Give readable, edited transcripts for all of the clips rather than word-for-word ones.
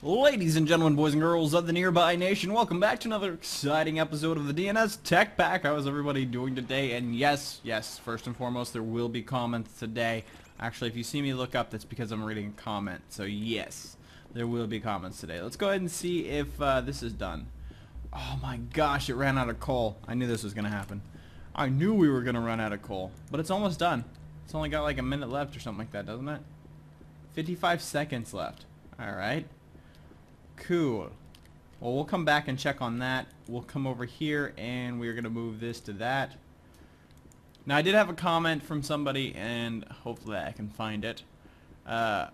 Ladies and gentlemen, boys and girls of the Nearby Nation, welcome back to another exciting episode of the DNS Tech Pack. How is everybody doing today? And yes, first and foremost, there will be comments today. Actually, if you see me look up, that's because I'm reading a comment. So yes, there will be comments today. Let's go ahead and see if this is done. Oh my gosh, it ran out of coal. I knew this was going to happen. I knew we were going to run out of coal, but it's almost done. It's only got like a minute left or something like that, doesn't it? 55 seconds left. Alright. Cool. Well, we'll come back and check on that. We'll come over here and we're going to move this to that. Now, I did have a comment from somebody, and hopefully I can find it. Oh,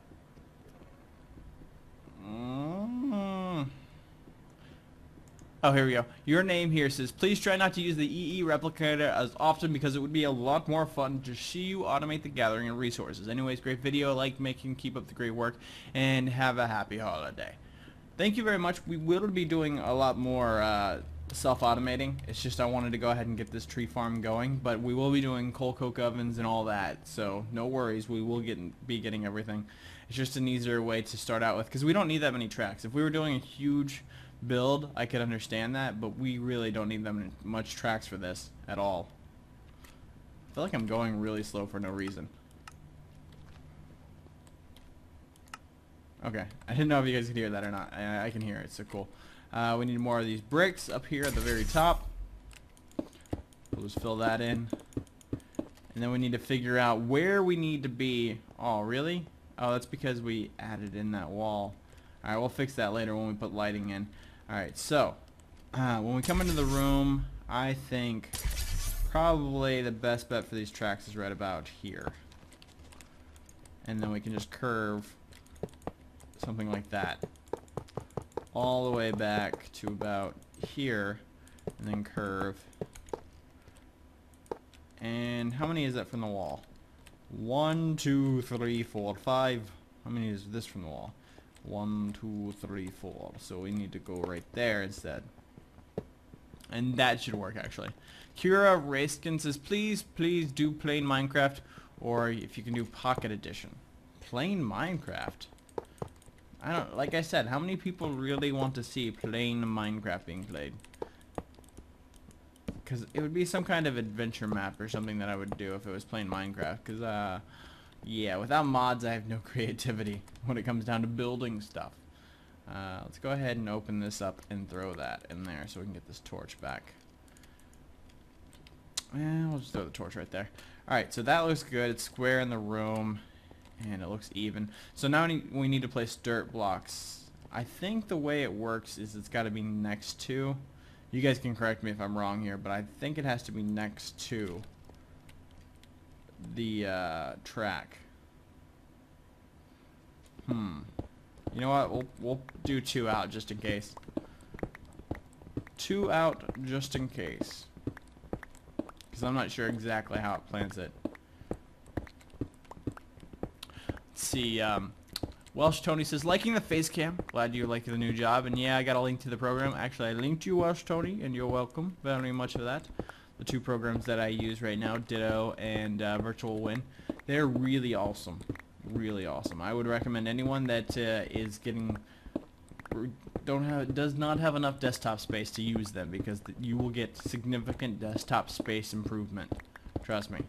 here we go. Your name here says, please try not to use the EE replicator as often because it would be a lot more fun to see you automate the gathering of resources. Anyways, great video. Like making, keep up the great work, and have a happy holiday. Thank you very much. We will be doing a lot more self-automating. It's just I wanted to go ahead and get this tree farm going, but we will be doing coal coke ovens and all that, so no worries. We will be getting everything. It's just an easier way to start out with because we don't need that many tracks. If we were doing a huge build, I could understand that, but we really don't need that much tracks for this at all. I feel like I'm going really slow for no reason. Okay, I didn't know if you guys could hear that or not. I can hear it, so cool. We need more of these bricks up here at the very top. We'll just fill that in. And then we need to figure out where we need to be. Oh, really? Oh, that's because we added in that wall. Alright, we'll fix that later when we put lighting in. Alright, so when we come into the room, I think probably the best bet for these tracks is right about here. And then we can just curve something like that all the way back to about here, and then curve. And how many is that from the wall? 1, 2, 3, 4, 5. How many is this from the wall? 1, 2, 3, 4. So we need to go right there instead. And that should work actually. Kira Rayskin says, please do plain Minecraft, or if you can do Pocket Edition. Plain Minecraft? I don't, like I said, how many people really want to see plain Minecraft being played? Because it would be some kind of adventure map or something that I would do if it was plain Minecraft. Because, yeah, without mods I have no creativity when it comes down to building stuff. Let's go ahead and open this up and throw that in there so we can get this torch back. And we'll just throw the torch right there. Alright, so that looks good. It's square in the room. And it looks even. So now we need to place dirt blocks. I think the way it works is it's got to be next to. You guys can correct me if I'm wrong here, but I think it has to be next to the track. You know what? We'll do 2 out just in case. 2 out just in case. Because I'm not sure exactly how it plans it. See, Welsh Tony says, liking the face cam. Glad you like the new job. And yeah, I got a link to the program. Actually, I linked you, Welsh Tony, and you're welcome very much for that. The 2 programs that I use right now, Ditto and Virtual Win, they're really awesome. Really awesome. I would recommend anyone that is getting does not have enough desktop space to use them, because you will get significant desktop space improvement. Trust me.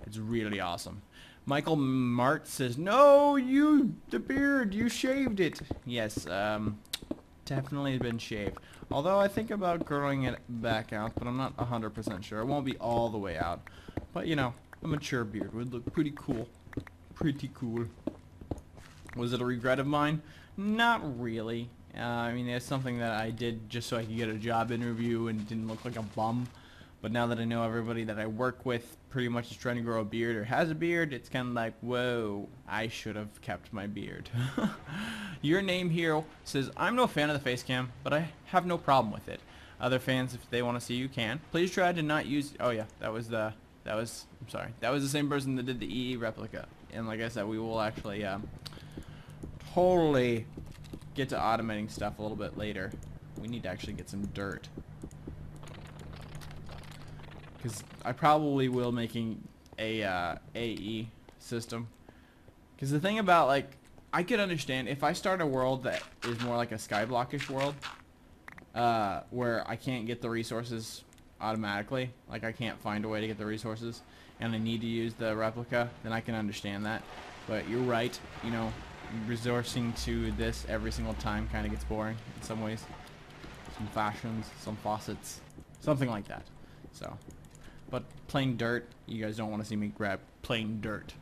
It's really awesome. Michael Mart says, no, the beard, you shaved it. Yes, definitely been shaved. Although I think about growing it back out, but I'm not 100% sure. It won't be all the way out. But, you know, a mature beard would look pretty cool. Pretty cool. Was it a regret of mine? Not really. I mean, it's something that I did just so I could get a job interview and didn't look like a bum. But now that I know everybody that I work with pretty much is trying to grow a beard or has a beard, it's kind of like, whoa, I should have kept my beard. Your name here says, I'm no fan of the face cam, but I have no problem with it. Other fans, if they want to see you, can. Please try to not use, oh yeah, that was the same person that did the EE replica. And like I said, we will actually totally get to automating stuff a little bit later. We need to actually get some dirt. Because I probably will making a AE system. Because the thing about like I could understand if I start a world that is more like a Skyblockish world, where I can't get the resources automatically, like I can't find a way to get the resources, and I need to use the replica, then I can understand that. But you're right, you know, resourcing to this every single time kind of gets boring in some ways. Some fashions, some faucets, something like that. So, but plain dirt, you guys don't want to see me grab plain dirt.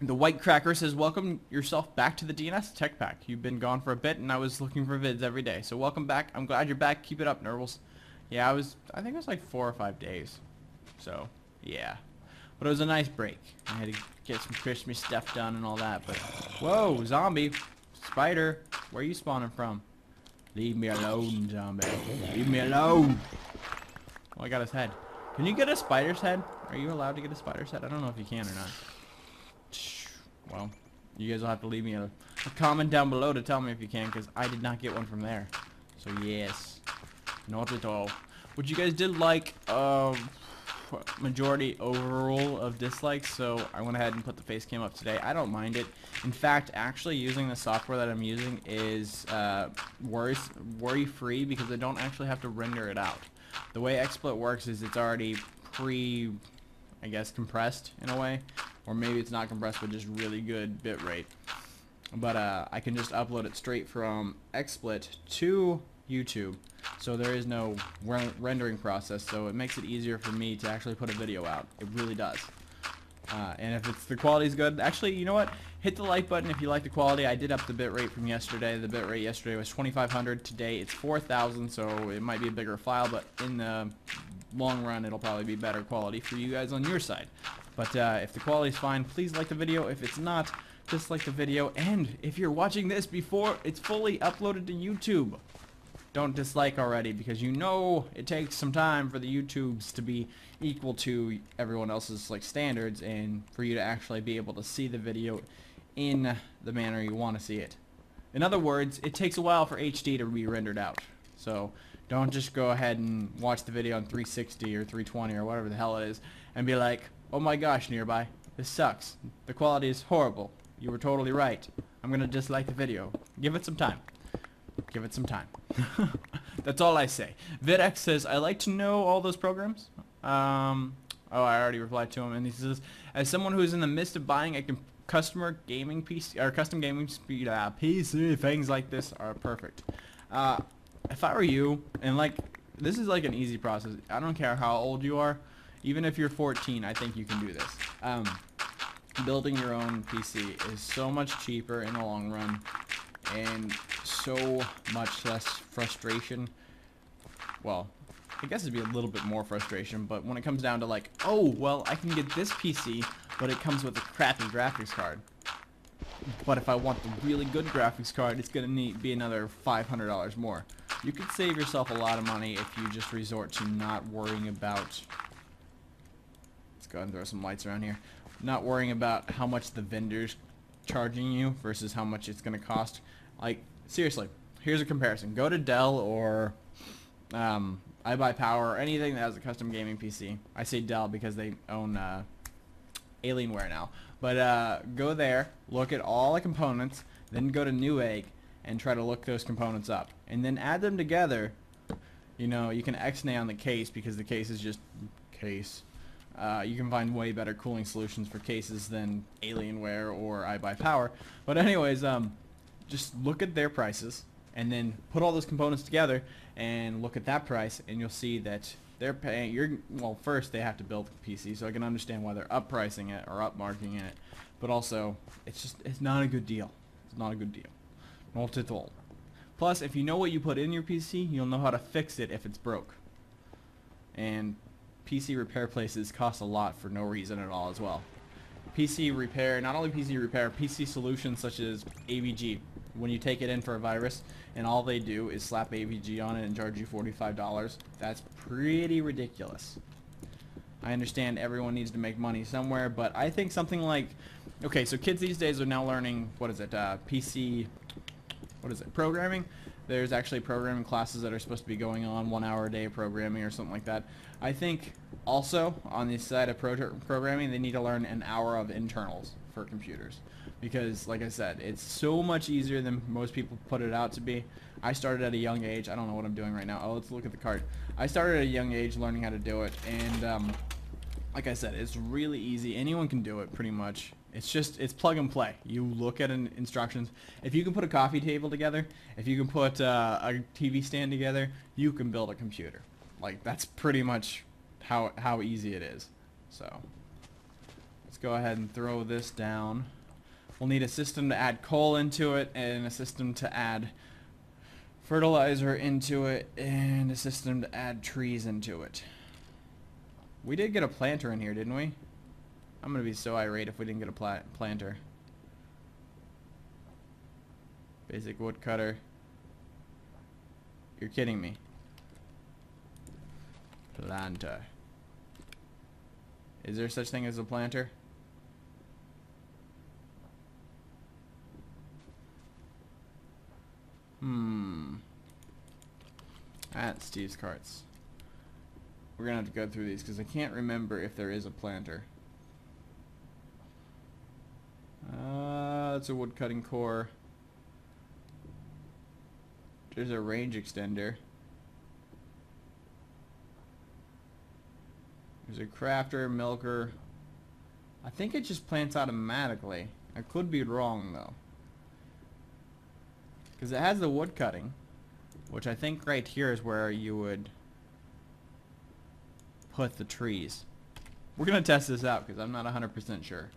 The White Cracker says, welcome yourself back to the DNS Tech Pack. You've been gone for a bit, and I was looking for vids every day. So welcome back. I'm glad you're back. Keep it up, Nerbles. Yeah, I think it was like 4 or 5 days. So, yeah. But it was a nice break. I had to get some Christmas stuff done and all that. But, whoa, zombie. Spider. Where are you spawning from? Leave me alone, zombie. Leave me alone. Oh, I got his head. Can you get a spider's head? Are you allowed to get a spider's head? I don't know if you can or not. Well, you guys will have to leave me a comment down below to tell me if you can, because I did not get one from there. So yes, not at all. What you guys did like, majority overall of dislikes, so I went ahead and put the face cam up today. I don't mind it. In fact, actually using the software that I'm using is worry-free, because I don't actually have to render it out. The way XSplit works is it's already I guess compressed in a way, or maybe it's not compressed but just really good bitrate. But I can just upload it straight from XSplit to YouTube, so there is no rendering process, so it makes it easier for me to actually put a video out. It really does. And if the quality's good, actually, you know what? Hit the like button if you like the quality. I did up the bitrate from yesterday. The bitrate yesterday was 2500. Today it's 4000, so it might be a bigger file, but in the long run it'll probably be better quality for you guys on your side. But if the quality's fine, please like the video. If it's not, dislike the video. And if you're watching this before it's fully uploaded to YouTube, don't dislike already, because you know it takes some time for the YouTubes to be equal to everyone else's like standards, and for you to actually be able to see the video in the manner you want to see it. In other words, it takes a while for HD to be rendered out. So don't just go ahead and watch the video on 360 or 320 or whatever the hell it is and be like, oh my gosh, Nearby, this sucks. The quality is horrible. You were totally right. I'm gonna dislike the video. Give it some time. Give it some time. That's all I say. VidX says, I like to know all those programs. Oh, I already replied to him, and he says, as someone who is in the midst of buying a custom gaming PC, things like this are perfect. If I were you, and like, this is like an easy process. I don't care how old you are. Even if you're 14, I think you can do this. Building your own PC is so much cheaper in the long run, and so much less frustration. Well, I guess it'd be a little bit more frustration, but when it comes down to like, oh, well, I can get this PC, but it comes with a crappy graphics card. But if I want the really good graphics card, it's gonna be another $500 more. You could save yourself a lot of money if you just resort to not worrying about... Let's go ahead and throw some lights around here. Not worrying about how much the vendor's charging you versus how much it's gonna cost. Like, seriously, here's a comparison. Go to Dell or iBuyPower or anything that has a custom gaming PC. I say Dell because they own Alienware now. But go there, look at all the components, then go to Newegg and try to look those components up. And then add them together. You know, you can X-nay on the case because the case is just case. You can find way better cooling solutions for cases than Alienware or iBuyPower. But anyways, just look at their prices and then put all those components together and look at that price, and you'll see that they're paying, well, first they have to build a PC, so I can understand why they're up-pricing it or up-marking it, but also it's not a good deal. It's not a good deal. Not at all. Plus, if you know what you put in your PC, you'll know how to fix it if it's broke. And PC repair places cost a lot for no reason at all as well. PC repair, not only PC repair, PC solutions such as AVG. When you take it in for a virus and all they do is slap AVG on it and charge you $45, that's pretty ridiculous. I understand everyone needs to make money somewhere, but I think something like, okay, so kids these days are now learning, what is it, PC, what is it, programming? There's actually programming classes that are supposed to be going on, 1 hour a day of programming or something like that. I think also on the side of programming, they need to learn an hour of internals for computers, because like I said, it's so much easier than most people put it out to be. I started at a young age. I don't know what I'm doing right now. Oh, let's look at the card. I started at a young age learning how to do it, and like I said, it's really easy. Anyone can do it pretty much. It's plug and play. You look at instructions. If you can put a coffee table together, if you can put a TV stand together, you can build a computer. Like, that's pretty much how easy it is. So let's go ahead and throw this down. We'll need a system to add coal into it, and a system to add fertilizer into it, and a system to add trees into it. We did get a planter in here, didn't we? I'm gonna be so irate if we didn't get a planter. Basic woodcutter. You're kidding me. Planter. Is there such thing as a planter? That's Steve's carts. We're gonna have to go through these because I can't remember if there is a planter. That's a wood cutting core. There's a range extender. There's a crafter, milker. I think it just plants automatically. I could be wrong though, because it has the wood cutting, which I think right here is where you would put the trees. We're gonna test this out because I'm not 100% sure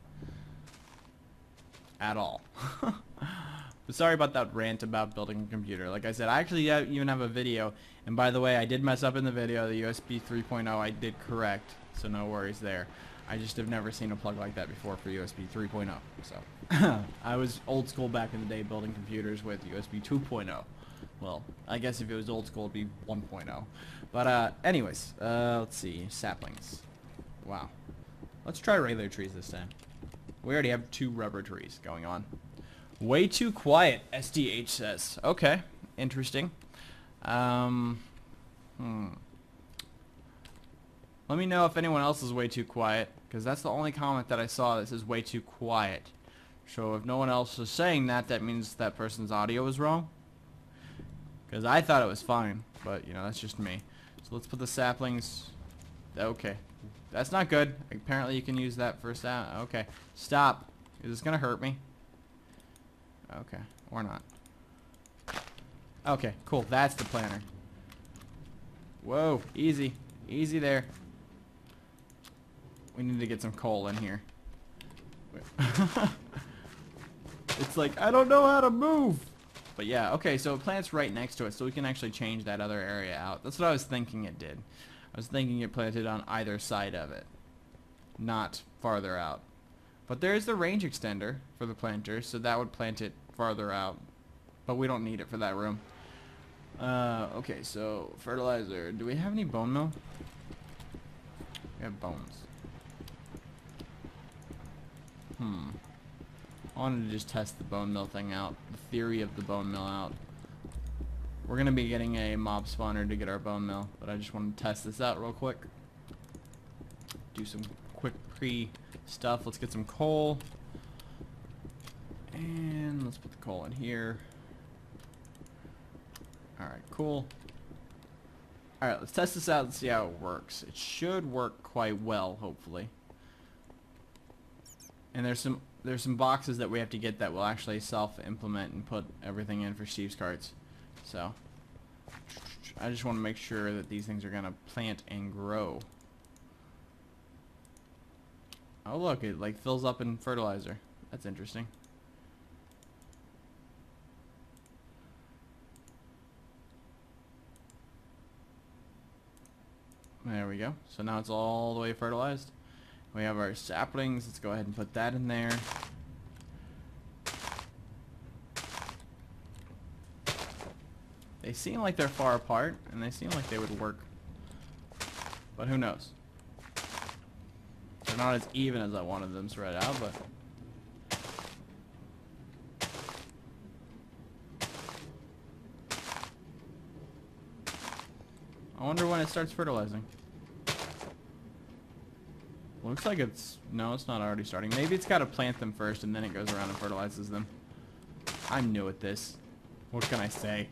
at all. But sorry about that rant about building a computer. Like I said, I actually even have a video, and by the way, I did mess up in the video. The USB 3.0 I did correct, so no worries there. I just have never seen a plug like that before for USB 3.0. So I was old school back in the day building computers with USB 2.0. Well, I guess if it was old school it'd be 1.0. But anyways, let's see, saplings. Wow. Let's try regular trees this time. We already have 2 rubber trees going on. Way too quiet, SDH says. Okay, interesting. Let me know if anyone else is way too quiet, because that's the only comment that I saw that says way too quiet. So if no one else is saying that, that means that person's audio is wrong. Because I thought it was fine, but you know, that's just me. So let's put the saplings. Okay, that's not good. Apparently you can use that for okay, stop. Is this gonna hurt me? Okay, or not. Okay, cool. That's the planter. Whoa, easy. Easy there. We need to get some coal in here. It's like, I don't know how to move. But yeah, okay, so it plants right next to it, so we can actually change that other area out. That's what I was thinking it did. I was thinking it planted on either side of it, not farther out. But there is the range extender for the planter, so that would plant it farther out. But we don't need it for that room. Okay, so fertilizer. Do we have any bone meal? We have bones. I wanted to just test the bone mill thing out, the theory of the bone mill out. We're gonna be getting a mob spawner to get our bone mill, but I just wanted to test this out real quick. Do some quick stuff. Let's get some coal. And let's put the coal in here. Alright, cool. Alright, let's test this out and see how it works. It should work quite well, hopefully. And there's some boxes that we have to get that will actually self-implement and put everything in for Steve's carts. So I just want to make sure that these things are gonna plant and grow. Oh look, it like fills up in fertilizer. That's interesting. There we go. So now it's all the way fertilized. We have our saplings. Let's go ahead and put that in there. They seem like they're far apart, and they seem like they would work. But who knows? They're not as even as I wanted them spread out, but... I wonder when it starts fertilizing. Looks like it's... No, it's not already starting. Maybe it's got to plant them first and then it goes around and fertilizes them. I'm new at this. What can I say?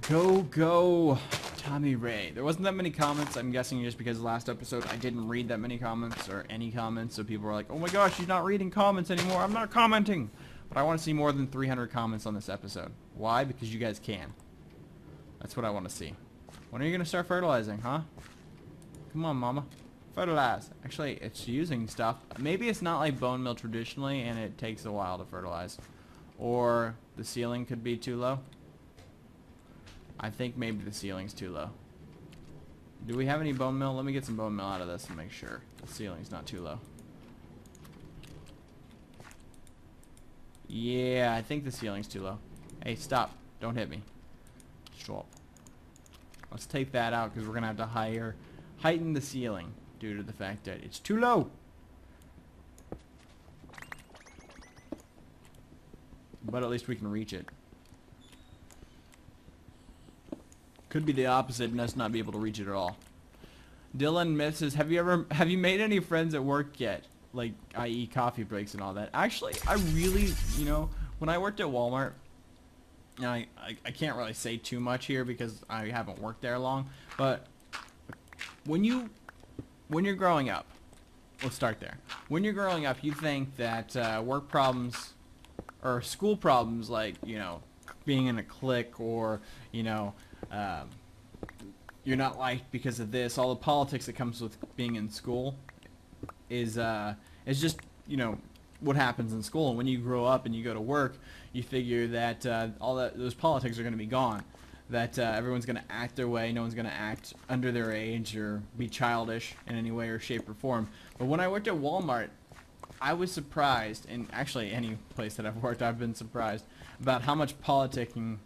Go, Tommy Ray. There wasn't that many comments. I'm guessing just because last episode I didn't read that many comments or any comments. So people were like, oh my gosh, she's not reading comments anymore. I'm not commenting. But I want to see more than 300 comments on this episode. Why? Because you guys can. That's what I want to see. When are you going to start fertilizing, huh? Come on, mama. Fertilize. Actually, it's using stuff. Maybe it's not like bone meal traditionally and it takes a while to fertilize. Or the ceiling could be too low. I think maybe the ceiling's too low. Do we have any bone meal? Let me get some bone meal out of this and make sure the ceiling's not too low. Yeah, I think the ceiling's too low. Hey, stop. Don't hit me. Stop. Let's take that out because we're going to have to heighten the ceiling due to the fact that it's too low. But at least we can reach it. Could be the opposite and us not be able to reach it at all. Dylan Myth says, have you made any friends at work yet? Like, i.e. coffee breaks and all that. Actually, I really, you know, when I worked at Walmart, and I can't really say too much here because I haven't worked there long, but when you're growing up, let's start there. When you're growing up, you think that work problems or school problems, like, you know, being in a clique or, you know, you're not liked because of this, all the politics that comes with being in school is just, you know, what happens in school. And when you grow up and you go to work, you figure that those politics are going to be gone, that everyone's going to act their way, no one's going to act under their age or be childish in any way or shape or form. But when I worked at Walmart, I was surprised, and actually any place that I've worked I've been surprised about how much politicking,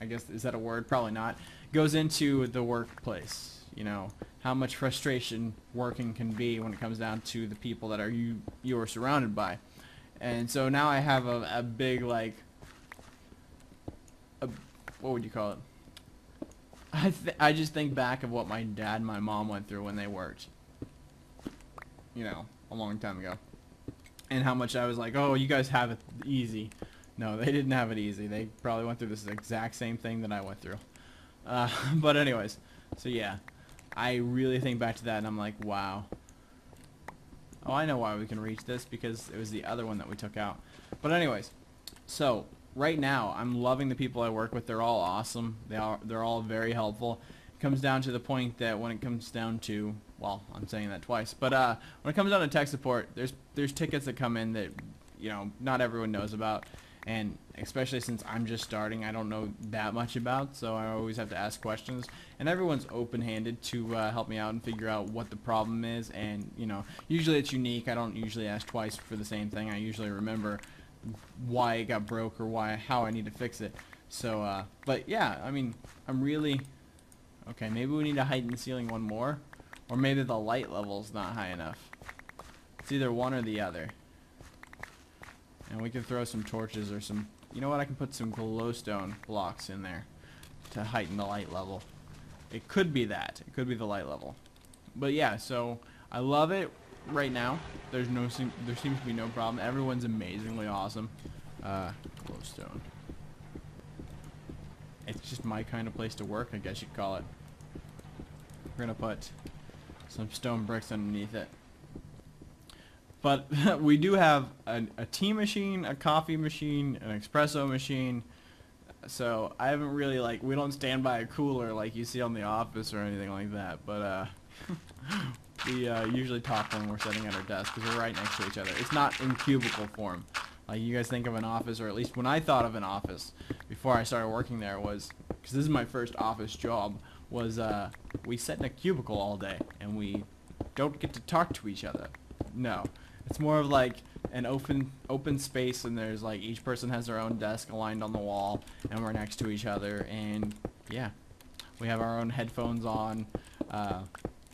I guess, is that a word? Probably not, goes into the workplace. You know, how much frustration working can be when it comes down to the people that you are surrounded by. And so now I have a big, like, what would you call it? I just think back of what my dad and my mom went through when they worked, you know, a long time ago. And how much I was like, oh, you guys have it easy. No, they didn't have it easy. They probably went through this exact same thing that I went through. But anyways, so yeah, I really think back to that and I'm like, wow. Oh, I know why we can reach this, because it was the other one that we took out. But anyways, so right now I'm loving the people I work with. They're all awesome. They're all very helpful. It comes down to the point that when it comes down to, well, I'm saying that twice, but when it comes down to tech support, there's tickets that come in that, you know, not everyone knows about. And especially since I'm just starting, I don't know that much about, so I always have to ask questions. And everyone's open-handed to help me out and figure out what the problem is. And, you know, usually it's unique. I don't usually ask twice for the same thing. I usually remember why it got broke or how I need to fix it. So, but yeah, I mean, I'm really... Okay, maybe we need to heighten the ceiling one more. Or maybe the light level's not high enough. It's either one or the other. And we can throw some torches or some... You know what? I can put some glowstone blocks in there to heighten the light level. It could be that. It could be the light level. But yeah, so I love it right now. There seems to be no problem. Everyone's amazingly awesome. Glowstone. It's just my kind of place to work, I guess you'd call it. We're going to put some stone bricks underneath it. But we do have a tea machine, a coffee machine, an espresso machine. So I haven't really, like, we don't stand by a cooler like you see on The Office or anything like that. But we usually talk when we're sitting at our desk because we're right next to each other. It's not in cubicle form. Like you guys think of an office, or at least when I thought of an office before I started working there was, because this is my first office job, was we sit in a cubicle all day and we don't get to talk to each other. No. It's more of like an open space, and there's like each person has their own desk aligned on the wall, and we're next to each other, and yeah, we have our own headphones on,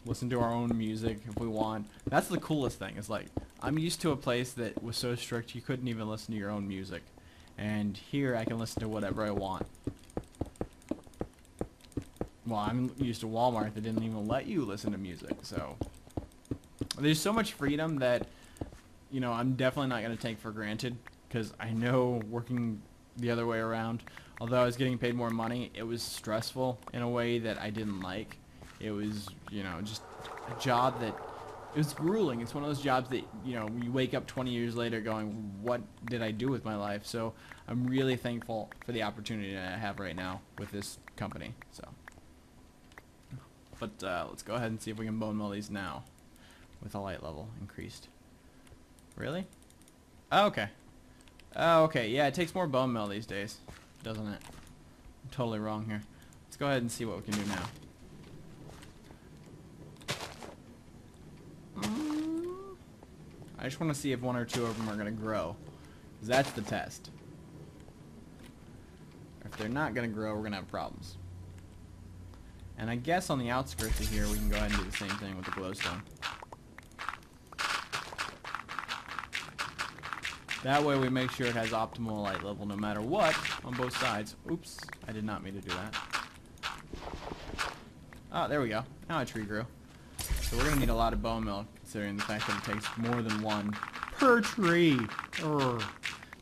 listen to our own music if we want. That's the coolest thing. It's like I'm used to a place that was so strict you couldn't even listen to your own music, and here I can listen to whatever I want. well, I'm used to Walmart that didn't even let you listen to music, so there's so much freedom that, you know, I'm definitely not going to take for granted, because I know working the other way around, although I was getting paid more money, it was stressful in a way that I didn't like. It was, you know, just a job that, it was grueling. It's one of those jobs that, you know, you wake up 20 years later going, what did I do with my life? So I'm really thankful for the opportunity that I have right now with this company. So, but let's go ahead and see if we can bone mill these now with a light level increased. Really? Oh, okay. Oh, okay. Yeah, it takes more bone meal these days, doesn't it? I'm totally wrong here. Let's go ahead and see what we can do now. I just want to see if one or two of them are going to grow, 'cause that's the test. If they're not going to grow, we're going to have problems. And I guess on the outskirts of here, we can go ahead and do the same thing with the glowstone. That way we make sure it has optimal light level no matter what on both sides. Oops, I did not mean to do that. Oh, there we go. Now a tree grew. So we're going to need a lot of bone meal, considering the fact that it takes more than one per tree. Urgh.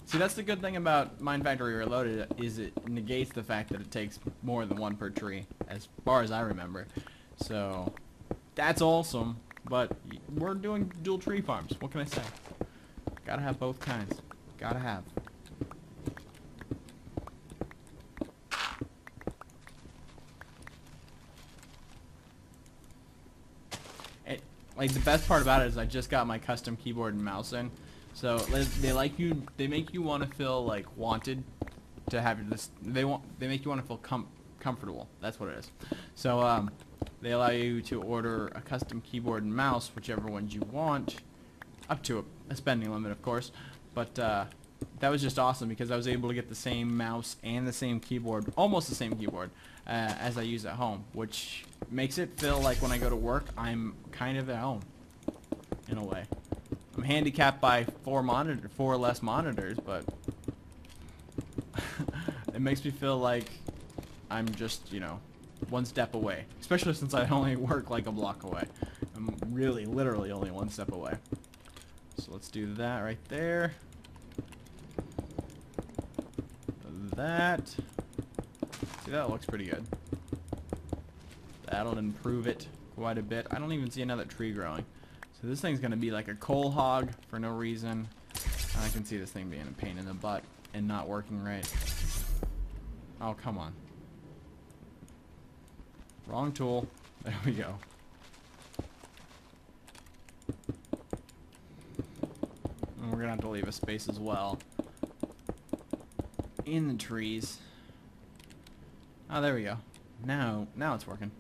See, that's the good thing about Mine Factory Reloaded, is it negates the fact that it takes more than one per tree, as far as I remember. So, that's awesome, but we're doing dual tree farms. What can I say? Gotta have both kinds. Gotta have. Like, the best part about it is I just got my custom keyboard and mouse in. So they make you want to feel like wanted to have this. They make you want to feel comfortable. That's what it is. So they allow you to order a custom keyboard and mouse, whichever ones you want, up to a spending limit, of course. But that was just awesome because I was able to get the same mouse and the same keyboard, almost the same keyboard, as I use at home, which makes it feel like when I go to work, I'm kind of at home, in a way. I'm handicapped by four less monitors, but it makes me feel like I'm just, you know, one step away. Especially since I only work like a block away. I'm really, literally only one step away. So let's do that right there. That. See, that looks pretty good. That'll improve it quite a bit. I don't even see another tree growing. So this thing's going to be like a coal hog for no reason. I can see this thing being a pain in the butt and not working right. Oh, come on. Wrong tool. There we go. And we're going to have to leave a space as well in the trees. Oh, there we go. Now it's working.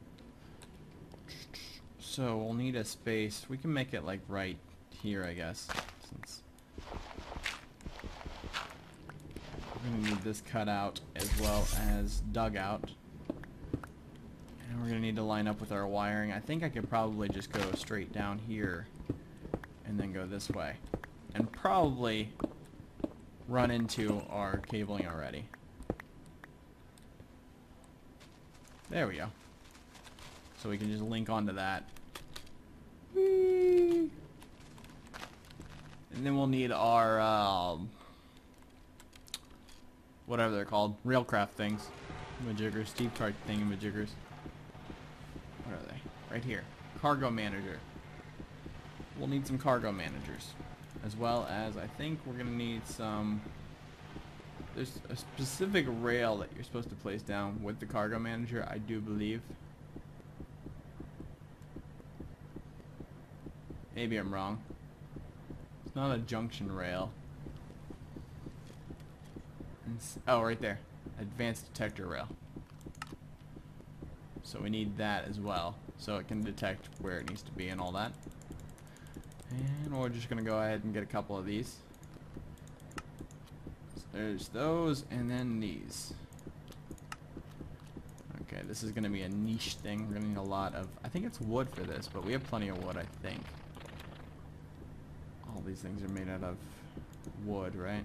So we'll need a space. We can make it like right here, I guess. Since we're gonna need this cut out as well as dug out. And we're gonna need to line up with our wiring. I think I could probably just go straight down here and then go this way. And probably run into our cabling already. There we go. So we can just link onto that. Whee! And then we'll need our, whatever they're called, railcraft things. Majiggers, deep chart thingamajiggers. What are they? Right here. Cargo manager. We'll need some cargo managers. As well as, I think we're going to need some... There's a specific rail that you're supposed to place down with the cargo manager, I do believe. Maybe I'm wrong. It's not a junction rail. Oh, right there. Advanced detector rail. So we need that as well, so it can detect where it needs to be and all that. And we're just going to go ahead and get a couple of these. So there's those, and then these. Okay, this is going to be a niche thing. We're going to need a lot of... I think it's wood for this, but we have plenty of wood, I think. All these things are made out of wood, right?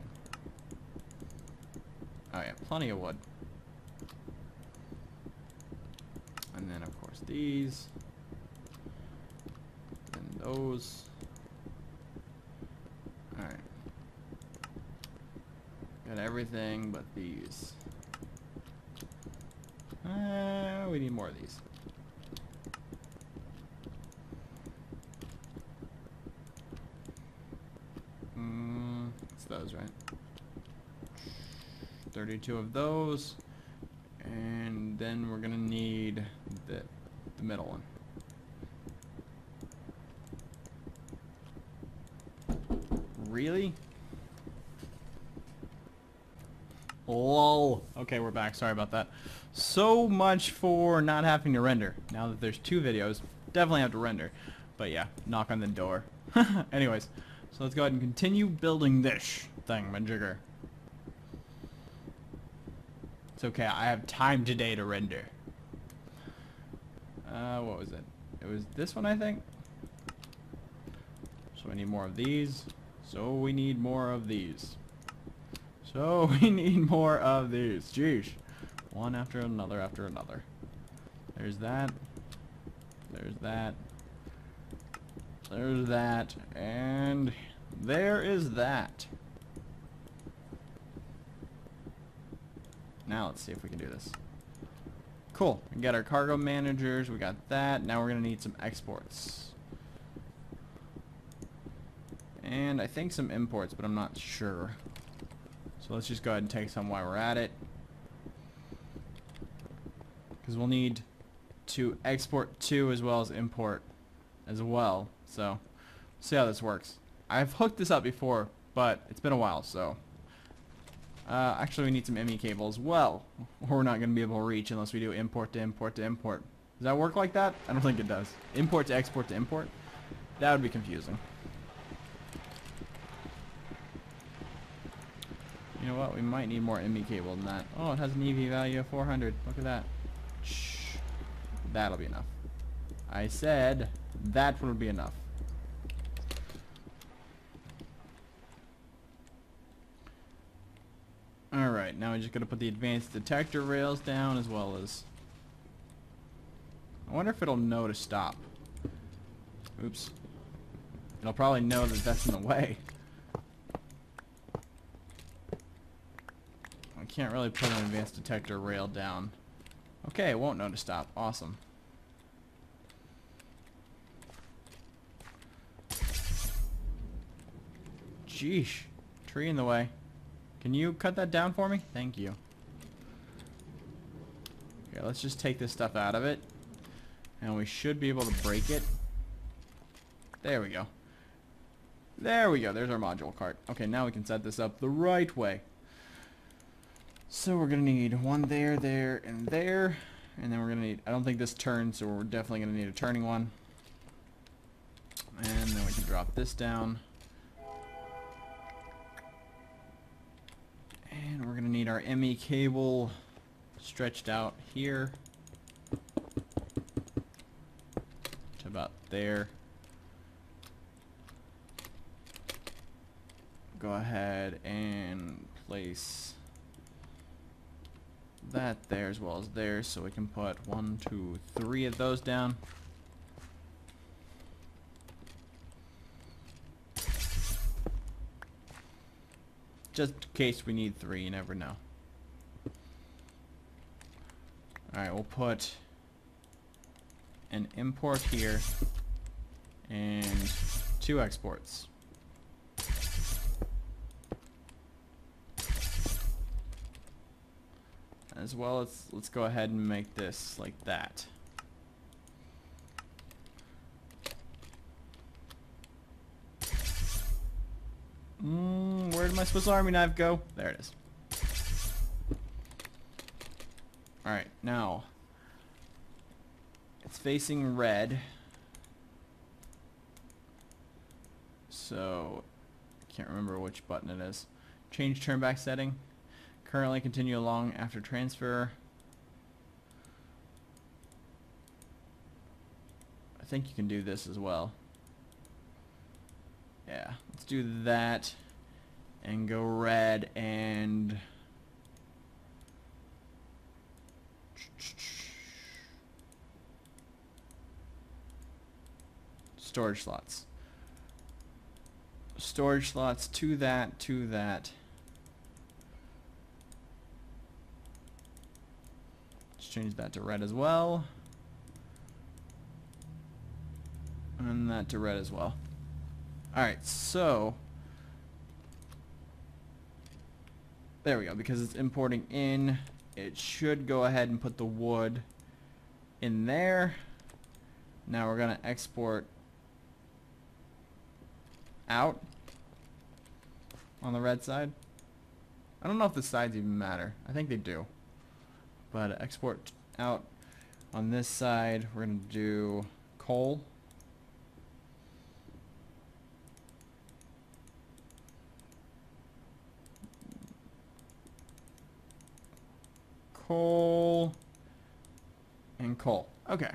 Oh yeah, plenty of wood. And then of course these. And those. Alright. Got everything but these. We need more of these. It's those, right? 32 of those. And then we're gonna need the middle one. Really? Lol. Okay, we're back. Sorry about that. So much for not having to render. Now that there's 2 videos, definitely have to render. But yeah, knock on the door. Anyways, so let's go ahead and continue building this thing, majigger. It's okay, I have time today to render. What was it? It was this one, I think. So we need more of these. So we need more of these. So we need more of these. Jeez. One after another after another. There's that. There's that. There's that. And there is that. Now let's see if we can do this. Cool. We got our cargo managers. We got that. Now we're going to need some exports. And I think some imports, but I'm not sure. So let's just go ahead and take some while we're at it. Because we'll need to export to as well as import as well. So, see how this works. I've hooked this up before, but it's been a while, so. Actually, we need some ME cable as well. Or we're not going to be able to reach unless we do import to import to import. Does that work like that? I don't think it does. Import to export to import? That would be confusing. You know what? We might need more ME cable than that. Oh, it has an EV value of 400. Look at that. Shh. That'll be enough. I said that will be enough. Alright, now we're just going to put the advanced detector rails down as well as... I wonder if it'll know to stop. Oops. It'll probably know that that's in the way. I can't really put an advanced detector rail down. Okay, it won't know to stop. Awesome. Jeesh. Tree in the way. Can you cut that down for me? Thank you. Okay, let's just take this stuff out of it. And we should be able to break it. There we go. There we go. There's our module cart. Okay, now we can set this up the right way. So we're going to need one there, there, and there. And then we're going to need... I don't think this turns, so we're definitely going to need a turning one. And then we can drop this down. And we're going to need our ME cable stretched out here to about there. Go ahead and place that there as well as there, so we can put 1, 2, 3 of those down. Just in case we need 3, you never know. Alright, we'll put an import here and 2 exports. As well as, let's go ahead and make this like that. Where did my Swiss Army knife go? There it is. Alright, now it's facing red. So I can't remember which button it is. Change turnback setting. Currently continue along after transfer. I think you can do this as well. Yeah, let's do that and go red and storage slots. Storage slots to that, to that. Let's change that to red as well. And that to red as well. Alright, so there we go. Because it's importing in, it should go ahead and put the wood in there. Now we're going to export out on the red side. I don't know if the sides even matter. I think they do. But export out on this side, we're going to do coal. Coal and coal. Okay.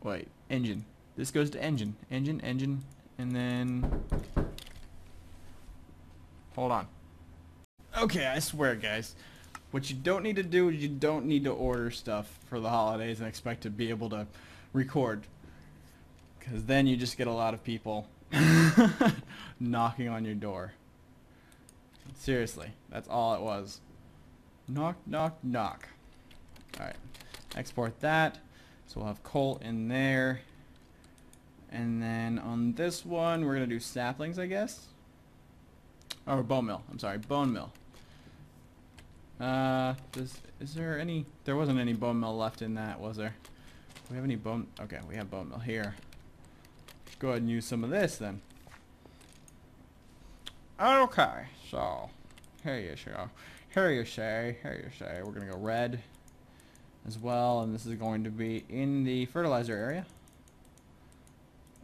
Wait, engine. This goes to engine. Engine, engine, and then hold on. Okay, I swear, guys. What you don't need to do is you don't need to order stuff for the holidays and expect to be able to record. Because then you just get a lot of people knocking on your door. Seriously, that's all it was. Knock, knock, knock. Alright, export that. So we'll have coal in there. And then on this one, we're going to do saplings, I guess. Or bone meal. I'm sorry, bone meal. Is there any... There wasn't any bone meal left in that, was there? Do we have any bone... Okay, we have bone meal here. Let's go ahead and use some of this then. Okay, so... Here you go. Here you say. We're going to go red as well. And this is going to be in the fertilizer area.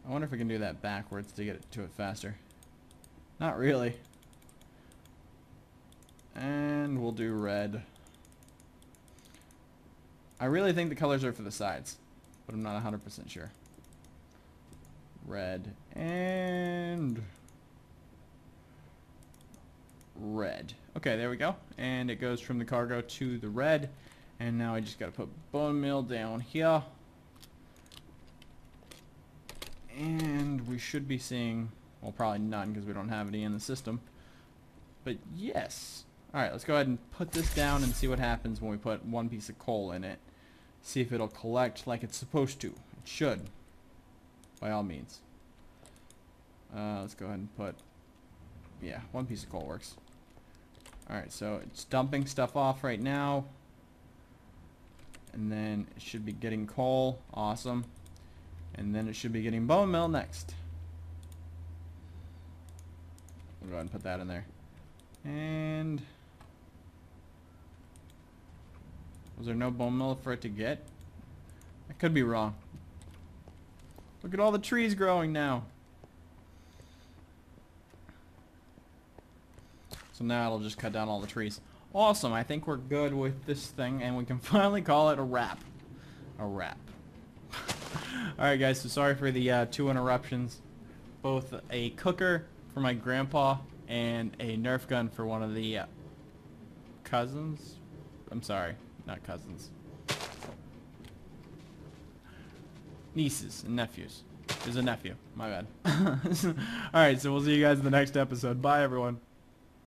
I wonder if we can do that backwards to get it to it faster. Not really. And we'll do red. I really think the colors are for the sides, but I'm not 100% sure. Red and red. Okay, there we go. And it goes from the cargo to the red. And now I just gotta put bone meal down here. And we should be seeing, well, probably none because we don't have any in the system. But yes. Alright, let's go ahead and put this down and see what happens when we put one piece of coal in it. See if it'll collect like it's supposed to. It should. By all means. Let's go ahead and put, yeah, one piece of coal works. Alright, so it's dumping stuff off right now. And then it should be getting coal. Awesome. And then it should be getting bone meal next. We'll go ahead and put that in there. And... was there no bone meal for it to get? I could be wrong. Look at all the trees growing now. So now it'll just cut down all the trees. Awesome, I think we're good with this thing and we can finally call it a wrap. A wrap. Alright guys, so sorry for the 2 interruptions. Both a cooker for my grandpa and a Nerf gun for one of the cousins. I'm sorry, not cousins. Nieces and nephews. There's a nephew, my bad. Alright, so we'll see you guys in the next episode. Bye everyone.